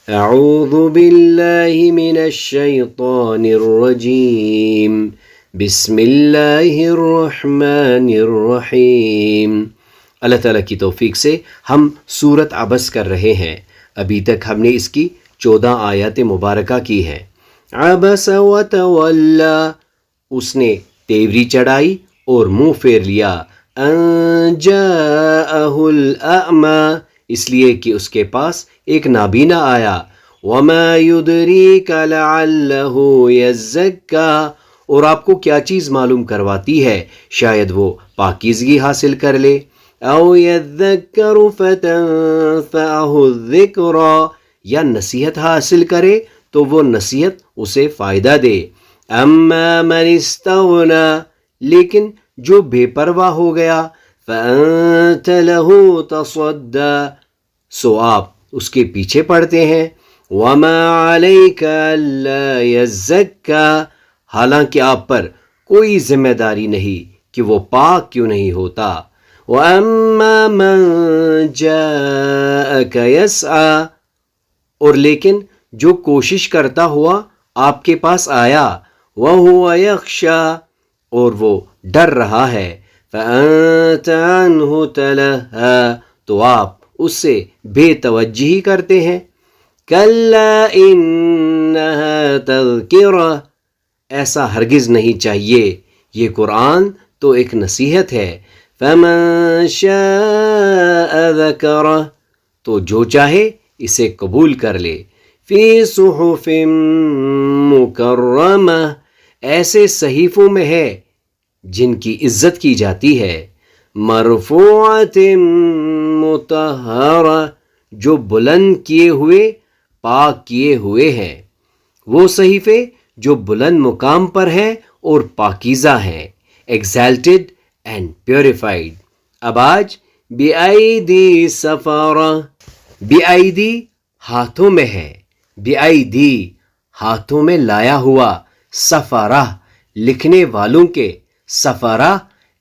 اعوذ باللہ من الشیطان الرجیم بسم اللہ الرحمن الرحیم۔ اللہ تعالیٰ کی توفیق سے ہم سورت عبس کر رہے ہیں۔ ابھی تک ہم نے اس کی 14 آیات مبارکہ کی ہیں۔ عبس وتولا، اس نے تیوری چڑھائی اور منہ پھیر لیا۔ ان جاءہ الاعمی، اس لیے کہ اس کے پاس ایک نابینا آیا۔ وما یدریک لعلہ یزکی، اور آپ کو کیا چیز معلوم کرواتی ہے شاید وہ پاکیزگی حاصل کر لے۔ او یذکر فتنفعہ الذکری، یا نصیحت حاصل کرے تو وہ نصیحت اسے فائدہ دے۔ اما من استغنی، لیکن جو بے پرواہ ہو گیا، فانت لہ تصدی، سو آپ اس کے پیچھے پڑتے ہیں۔ وما علیک الا یزکی، حالانکہ آپ پر کوئی ذمہ داری نہیں کہ وہ پاک کیوں نہیں ہوتا۔ وَأَمَّا مَن جَاءَكَ يَسْعَىٰ، اور لیکن جو کوشش کرتا ہوا آپ کے پاس آیا، وَهُوَ يَخْشَىٰ، اور وہ ڈر رہا ہے، فَأَنتَ عَنْهُ تَلَهَّىٰ، تو آپ اس سے بے توجہی کرتے ہیں۔ كَلَّا إِنَّهَا تَذْكِرَةٌ، ایسا ہرگز نہیں چاہیے، یہ قرآن تو ایک نصیحت ہے۔ فَمَن شَاءَ ذَكَرَهُ، تو جو چاہے اسے قبول کر لے۔ فِي صُحُفٍ مُكَرَّمَةٍ، ایسے صحیفوں میں ہے جن کی عزت کی جاتی ہے۔ مَرْفُوعَةٍ مُطَهَّرَةٍ، جو بلند کیے ہوئے پاک کیے ہوئے ہیں، وہ صحیفے جو بلند مقام پر ہیں اور پاکیزہ ہیں، ایگزالٹڈ اینڈ پیوریفائڈ۔ اب آج بِأَيْدِي سَفَرَةٍ، بِأَيْدِي ہاتھوں میں ہے، بِأَيْدِي ہاتھوں میں لایا ہوا، سفرہ لکھنے والوں کے، سفرہ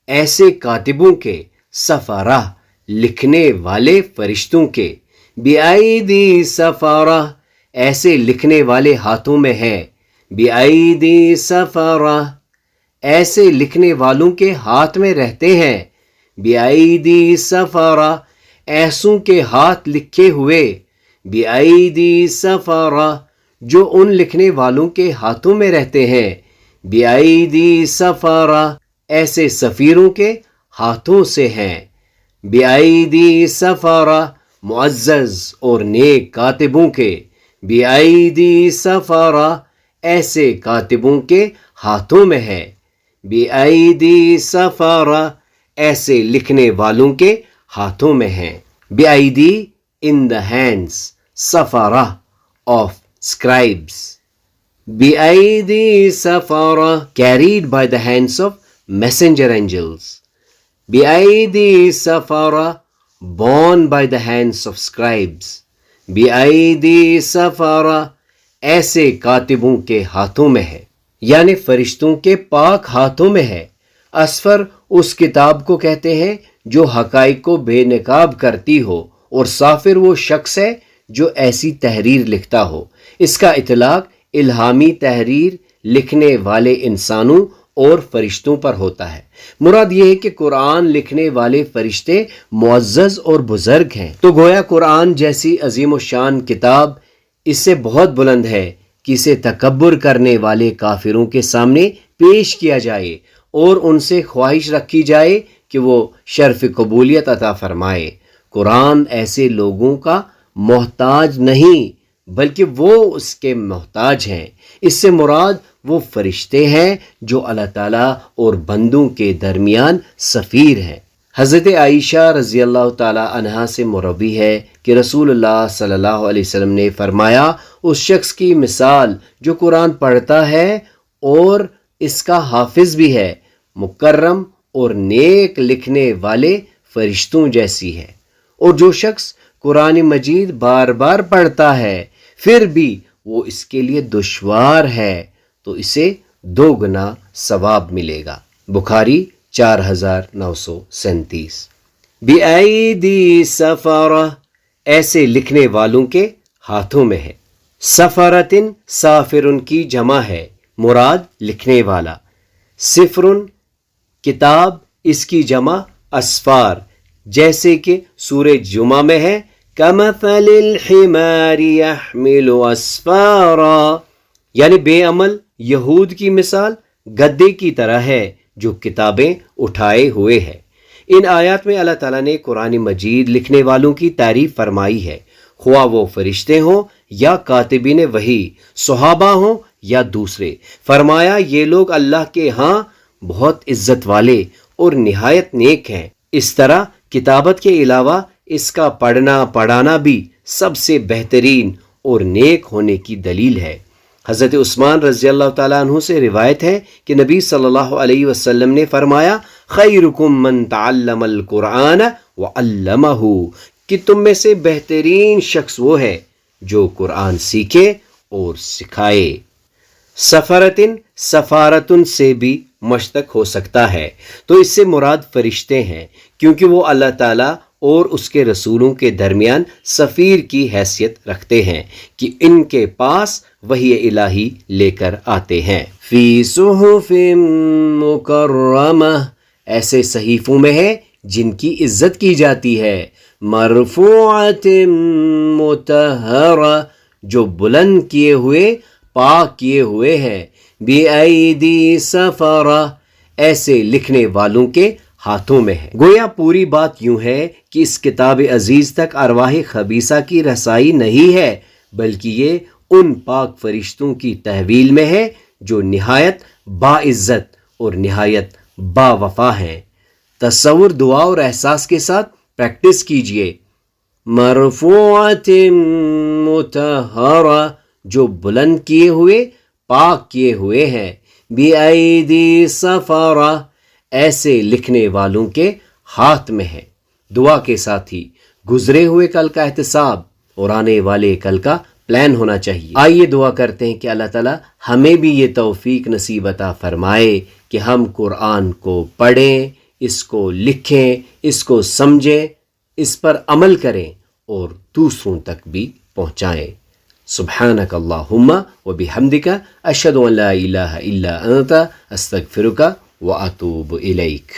ایسے کاتبوں کے، سفرہ لکھنے والے فرشتوں کے۔ بِأَيْدِي سَفَرَةٍ، ایسے لکھنے والے ہاتھوں میں ہے۔ بِأَيْدِي سَفَرَةٍ، ایسے لکھنے والوں کے ہاتھ میں رہتے ہیں۔ بِأَيْدِي سَفَرَةٍ، ایسوں کے ہاتھ لکھے ہوئے۔ بِأَيْدِي سَفَرَةٍ، جو ان لکھنے والوں کے ہاتھوں میں رہتے ہیں۔ بِأَيْدِي سَفَرَةٍ، ایسے سفیروں کے ہاتھوں سے ہیں۔ بِأَيْدِي سَفَرَةٍ، معزز اور نیک کاتبوں کے۔ بِأَيْدِي سَفَرَةٍ، ایسے کاتبوں کے ہاتھوں میں ہے۔ بِأَيْدِي سَفَرَةٍ، ایسے لکھنے والوں کے ہاتھوں میں ہیں۔ بِأَيْدِي in the hands، سفرہ of scribes۔ بِأَيْدِي سَفَرَةٍ، carried by the hands of messenger angels۔ بِأَيْدِي سَفَرَةٍ، borne by the hands of scribes۔ بِأَيْدِي سَفَرَةٍ، ایسے کاتبوں کے ہاتھوں میں ہے، یعنی فرشتوں کے پاک ہاتھوں میں ہے۔ اسفر اس کتاب کو کہتے ہیں جو حقائق کو بے نقاب کرتی ہو، اور سافر وہ شخص ہے جو ایسی تحریر لکھتا ہو۔ اس کا اطلاق الہامی تحریر لکھنے والے انسانوں اور فرشتوں پر ہوتا ہے۔ مراد یہ ہے کہ قرآن لکھنے والے فرشتے معزز اور بزرگ ہیں۔ تو گویا قرآن جیسی عظیم الشان کتاب اس سے بہت بلند ہے کہ اسے تکبر کرنے والے کافروں کے سامنے پیش کیا جائے اور ان سے خواہش رکھی جائے کہ وہ شرف قبولیت عطا فرمائے۔ قرآن ایسے لوگوں کا محتاج نہیں بلکہ وہ اس کے محتاج ہیں۔ اس سے مراد وہ فرشتے ہیں جو اللہ تعالیٰ اور بندوں کے درمیان سفیر ہیں۔ حضرت عائشہ رضی اللہ تعالیٰ عنہا سے مروی ہے کہ رسول اللہ صلی اللہ علیہ وسلم نے فرمایا، اس شخص کی مثال جو قرآن پڑھتا ہے اور اس کا حافظ بھی ہے، مکرم اور نیک لکھنے والے فرشتوں جیسی ہے، اور جو شخص قرآن مجید بار بار پڑھتا ہے پھر بھی وہ اس کے لیے دشوار ہے تو اسے 2 گنا ثواب ملے گا۔ بخاری 4937۔ بِأَيْدِي سَفَرَةٍ، ایسے لکھنے والوں کے ہاتھوں میں ہے۔ سفرتن سافرن کی جمع ہے، مراد لکھنے والا۔ سفرن کتاب، اس کی جمع اسفار، جیسے کہ سورہ جمعہ میں ہے کمثل الحمار يحمل اسفارا، یعنی بے عمل یہود کی مثال گدے کی طرح ہے جو کتابیں اٹھائے ہوئے ہے۔ ان آیات میں اللہ تعالیٰ نے قرآن مجید لکھنے والوں کی تعریف فرمائی ہے، خواہ وہ فرشتے ہوں یا کاتبین وحی، صحابہ ہوں یا دوسرے۔ فرمایا یہ لوگ اللہ کے ہاں بہت عزت والے اور نہایت نیک ہیں۔ اس طرح کتابت کے علاوہ اس کا پڑھنا پڑھانا بھی سب سے بہترین اور نیک ہونے کی دلیل ہے۔ حضرت عثمان رضی اللہ تعالیٰ عنہ سے روایت ہے کہ نبی صلی اللہ علیہ وسلم نے فرمایا خیرکم من تعلم القرآن وعلمہ، کہ تم میں سے بہترین شخص وہ ہے جو قرآن سیکھے اور سکھائے۔ سفرتن سفارتن سے بھی مشتق ہو سکتا ہے، تو اس سے مراد فرشتے ہیں، کیونکہ وہ اللہ تعالیٰ اور اس کے رسولوں کے درمیان سفیر کی حیثیت رکھتے ہیں کہ ان کے پاس وحی الہی لے کر آتے ہیں۔ فی صحف مکرمہ، ایسے صحیفوں میں ہے جن کی عزت کی جاتی ہے، مرفوعۃ مطہرہ، جو بلند کیے ہوئے پاک کیے ہوئے ہیں، بِأَيْدِي سَفَرَةٍ، ایسے لکھنے والوں کے ہاتھوں میں ہے۔ گویا پوری بات یوں ہے کہ اس کتاب عزیز تک ارواح خبیثہ کی رسائی نہیں ہے، بلکہ یہ ان پاک فرشتوں کی تحویل میں ہے جو نہایت باعزت اور نہایت با وفا ہیں۔ تصور، دعا اور احساس کے ساتھ پریکٹس کیجئے۔ مرفوعۃ مطہرہ، جو بلند کیے ہوئے پاک کیے ہوئے ہیں، بِأَيْدِي سَفَرَةٍ، ایسے لکھنے والوں کے ہاتھ میں ہے۔ دعا کے ساتھ ہی گزرے ہوئے کل کا احتساب اور آنے والے کل کا پلان ہونا چاہیے۔ آئیے دعا کرتے ہیں کہ اللہ تعالیٰ ہمیں بھی یہ توفیق نصیب عطا فرمائے کہ ہم قرآن کو پڑھیں، اس کو لکھیں، اس کو سمجھیں، اس پر عمل کریں اور دوسروں تک بھی پہنچائیں۔ سبحانک اللہم وبحمدک، اشہد ان لا الہ الا انت، استغفرک واتوب الیک۔